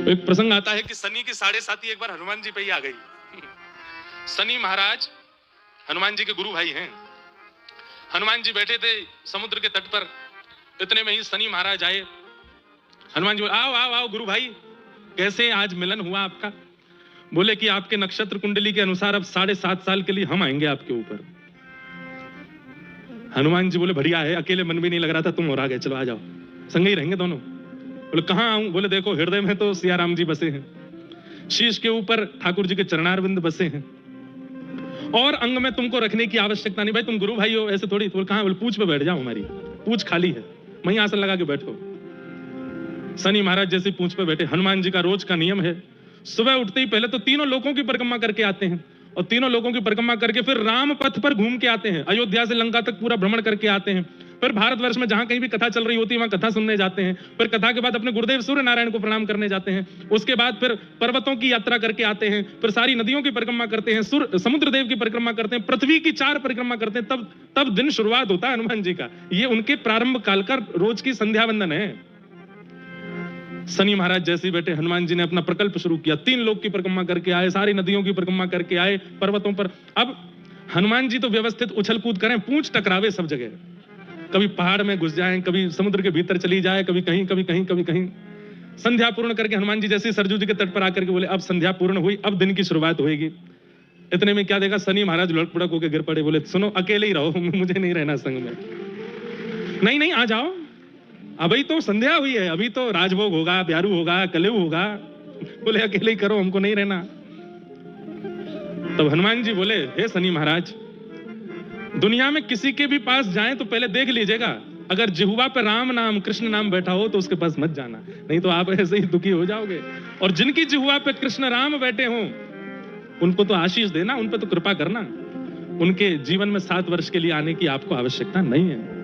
एक प्रसंग आता है कि शनि की 7.5 एक बार हनुमान जी पे ही आ गई। शनि महाराज हनुमान जी के गुरु भाई हैं। हनुमान जी बैठे थे समुद्र के तट पर, इतने में ही शनि महाराज आए। हनुमान जी बोले, आओ आओ आओ गुरु भाई, कैसे आज मिलन हुआ आपका? बोले कि आपके नक्षत्र कुंडली के अनुसार अब 7.5 साल के लिए हम आएंगे आपके ऊपर। हनुमान जी बोले, बढ़िया है, अकेले मन भी नहीं लग रहा था, तुम और आ गए, चलो आ जाओ, संग ही रहेंगे दोनों। बोले कहाँ आऊं? बोले देखो, हृदय में तो सिया राम जी बसे हैं, शीश के ऊपर ठाकुर जी के चरणारविंद बसे हैं, और अंग में तुमको रखने की आवश्यकता नहीं। भाई तुम गुरु भाई हो, ऐसे थोड़ी। बोले कहाँ? बोले पूछ पे बैठ जाओ, हमारी पूछ खाली है, वहीं आसन लगा के बैठो। शनि महाराज जैसे पूछ पे बैठे। हनुमान जी का रोज का नियम है, सुबह उठते ही पहले तो तीनों लोकों की परिक्रमा करके आते हैं, और तीनों लोकों की परिक्रमा करके फिर राम पथ पर घूम के आते हैं, अयोध्या से लंका तक पूरा भ्रमण करके आते हैं। फिर भारतवर्ष में जहां कहीं भी कथा चल रही होती है वहां कथा सुनने जाते हैं। फिर कथा के बाद अपने गुरुदेव सूर्य नारायण को प्रणाम करने जाते हैं। उसके बाद फिर पर्वतों की यात्रा करके आते हैं, फिर सारी नदियों की परिक्रमा करते हैं, समुद्र देव की परिक्रमा करते हैं, पृथ्वी की 4 परिक्रमा करते हैं। तब दिन शुरुआत होता है हनुमान जी का। ये उनके प्रारंभ काल का रोज की संध्या वंदन है। शनि महाराज जैसे बैठे, हनुमान जी ने अपना प्रकल्प शुरू किया। 3 लोक की परिक्रमा करके आए, सारी नदियों की परिक्रमा करके आए, पर्वतों पर। अब हनुमान जी तो व्यवस्थित उछल कूद करें, पूंछ टकरावे सब जगह, कभी पहाड़ में घुस जाएं, कभी समुद्र के भीतर चली जाए, कभी कहीं कभी कहीं कभी कहीं। संध्या पूर्ण करके हनुमान जी जैसे सरजू जी के तट पर आकर के बोले, अब संध्या पूर्ण हुई, अब दिन की शुरुआत होगी। इतने में क्या देखा, शनि महाराज लुढ़क पुढ़क होकर गिर पड़े। बोले सुनो, अकेले ही रहो, मुझे नहीं रहना संग में। नहीं नहीं, आ जाओ, अभी तो संध्या हुई है, अभी तो राजभोग होगा, प्यारू होगा, कलेऊ होगा। बोले अकेले ही करो, हमको नहीं रहना। तब हनुमान जी बोले, हे शनि महाराज, दुनिया में किसी के भी पास जाएं तो पहले देख लीजिएगा, अगर जिह्वा पे राम नाम कृष्ण नाम बैठा हो तो उसके पास मत जाना, नहीं तो आप ऐसे ही दुखी हो जाओगे। और जिनकी जिह्वा पे कृष्ण राम बैठे हो उनको तो आशीष देना, उन पे तो कृपा करना। उनके जीवन में 7 वर्ष के लिए आने की आपको आवश्यकता नहीं है।